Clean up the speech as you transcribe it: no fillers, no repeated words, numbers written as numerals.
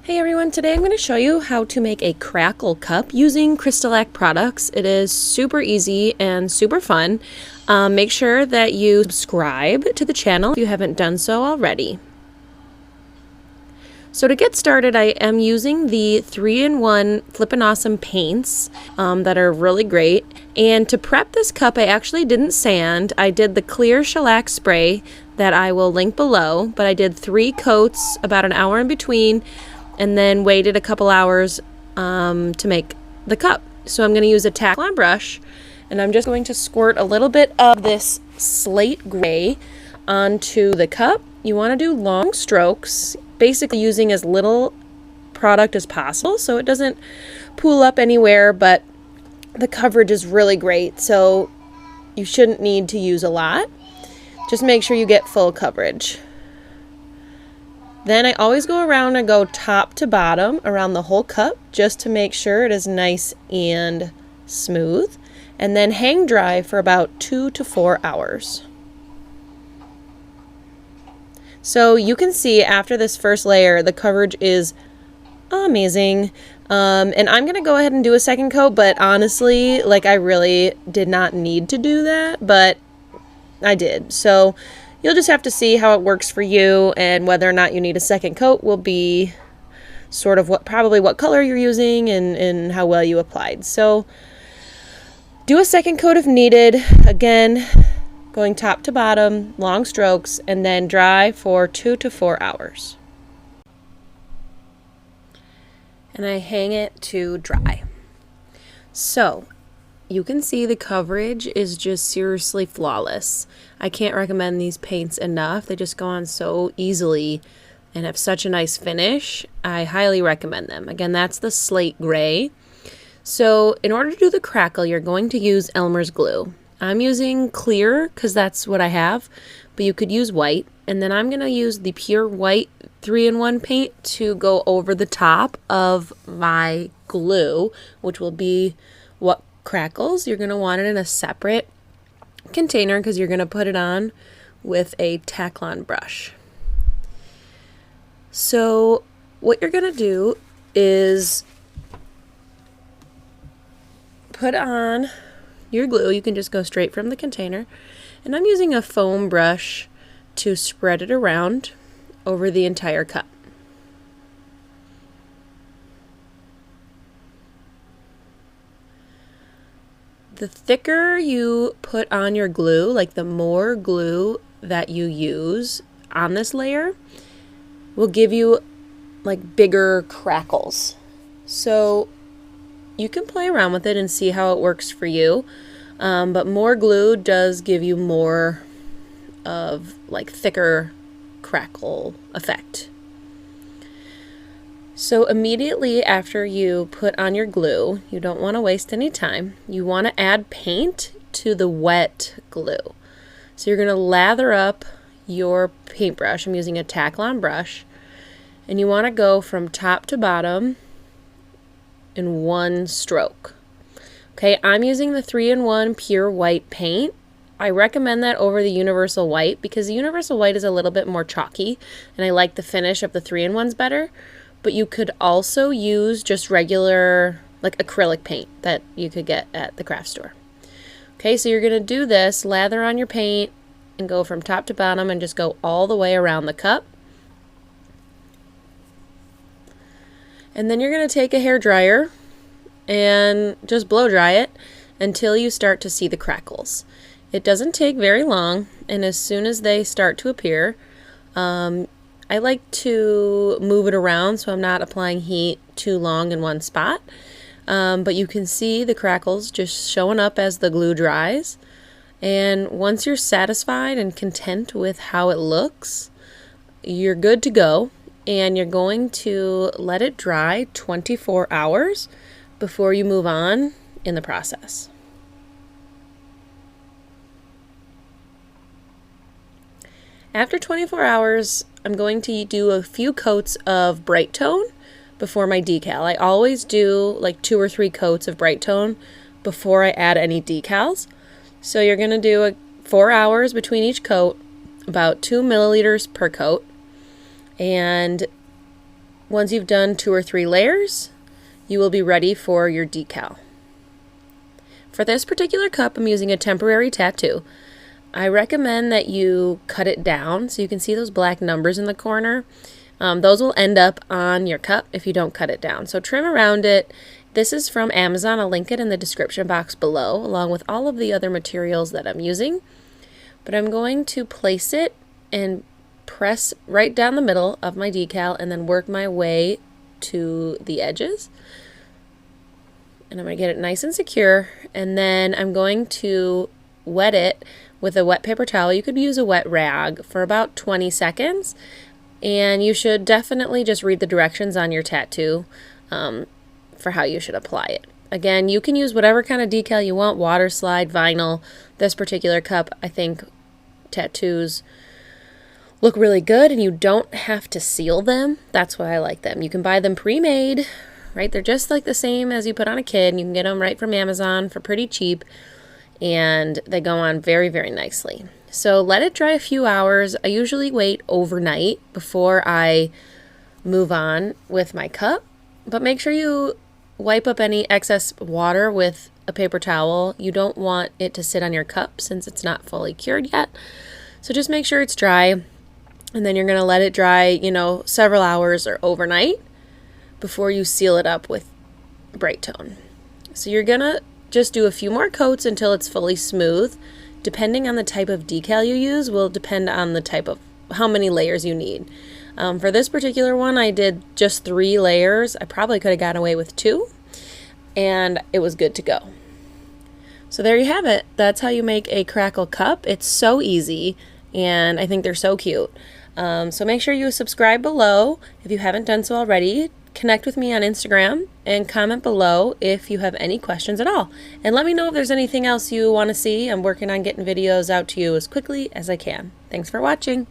Hey everyone, today I'm going to show you how to make a Crackle cup using Crystalac Products. It is super easy and super fun. Make sure that you subscribe to the channel if you haven't done so already. So to get started, I am using the 3-in-1 Flippin' Awesome paints that are really great. And to prep this cup, I actually didn't sand. I did the clear shellac spray that I will link below, but I did 3 coats, about an hour in between, and then waited a couple hours to make the cup. So I'm going to use a tack-on brush, and I'm just going to squirt a little bit of this slate gray onto the cup. You want to do long strokes, basically using as little product as possible so it doesn't pool up anywhere, but the coverage is really great, so you shouldn't need to use a lot. Just make sure you get full coverage. Then I always go around and go top to bottom around the whole cup just to make sure it is nice and smooth, and then hang dry for about 2 to 4 hours. So you can see after this first layer the coverage is amazing, and I'm gonna go ahead and do a second coat, but honestly, like, I really did not need to do that, but I did. So you'll just have to see how it works for you, and whether or not you need a second coat will be sort of probably what color you're using and how well you applied. So do a second coat if needed. Again, going top to bottom, long strokes, and then dry for 2 to 4 hours. And I hang it to dry. So you can see the coverage is just seriously flawless. I can't recommend these paints enough. They just go on so easily and have such a nice finish. I highly recommend them. Again, that's the slate gray. So in order to do the Crackle, you're going to use Elmer's glue. I'm using clear because that's what I have, but you could use white. And then I'm going to use the pure white 3-in-1 paint to go over the top of my glue, which will be what crackles. You're going to want it in a separate container because you're going to put it on with a tack-on brush. So what you're going to do is put on your glue. You can just go straight from the container, and I'm using a foam brush to spread it around over the entire cup. The thicker you put on your glue, like the more glue that you use on this layer, will give you like bigger crackles. So you can play around with it and see how it works for you, but more glue does give you more of like thicker crackle effect. So immediately after you put on your glue, you don't want to waste any time. You want to add paint to the wet glue. So you're going to lather up your paintbrush. I'm using a tack-on brush, and you want to go from top to bottom in one stroke. Okay, I'm using the 3-in-1 pure white paint. I recommend that over the universal white because the universal white is a little bit more chalky, and I like the finish of the 3-in-1s better. But you could also use just regular, like, acrylic paint that you could get at the craft store. Okay, so you're going to do this, lather on your paint, and go from top to bottom and just go all the way around the cup. And then you're going to take a hairdryer and just blow dry it until you start to see the crackles. It doesn't take very long, and as soon as they start to appear, I like to move it around so I'm not applying heat too long in one spot. But you can see the crackles just showing up as the glue dries. And once you're satisfied and content with how it looks, you're good to go. And you're going to let it dry 24 hours before you move on in the process. After 24 hours, I'm going to do a few coats of Brite Tone before my decal. I always do like 2 or 3 coats of Brite Tone before I add any decals. So you're going to do 4 hours between each coat, about 2 milliliters per coat. And once you've done 2 or 3 layers, you will be ready for your decal. For this particular cup, I'm using a temporary tattoo. I recommend that you cut it down so you can see those black numbers in the corner. Those will end up on your cup if you don't cut it down. So trim around it. This is from Amazon. I'll link it in the description box below, along with all of the other materials that I'm using. But I'm going to place it and press right down the middle of my decal and then work my way to the edges. And I'm going to get it nice and secure, and then I'm going to wet it with a wet paper towel. You could use a wet rag for about 20 seconds, and you should definitely just read the directions on your tattoo for how you should apply it. Again, you can use whatever kind of decal you want, water slide, vinyl. This particular cup, I think tattoos look really good, and you don't have to seal them. That's why I like them. You can buy them pre-made, right? They're just like the same as you put on a kid, and you can get them right from Amazon for pretty cheap, and they go on very, very nicely. So let it dry a few hours. I usually wait overnight before I move on with my cup, but make sure you wipe up any excess water with a paper towel. You don't want it to sit on your cup since it's not fully cured yet. So just make sure it's dry, and then you're going to let it dry, several hours or overnight before you seal it up with Brite Tone. So you're going to just do a few more coats until it's fully smooth. Depending on the type of decal you use will depend on the type of how many layers you need. For this particular one, I did just 3 layers. I probably could have gotten away with 2, and it was good to go. So there you have it. That's how you make a Crackle cup. It's so easy, and I think they're so cute. So make sure you subscribe below if you haven't done so already. Connect with me on Instagram and comment below if you have any questions at all. And let me know if there's anything else you want to see. I'm working on getting videos out to you as quickly as I can. Thanks for watching.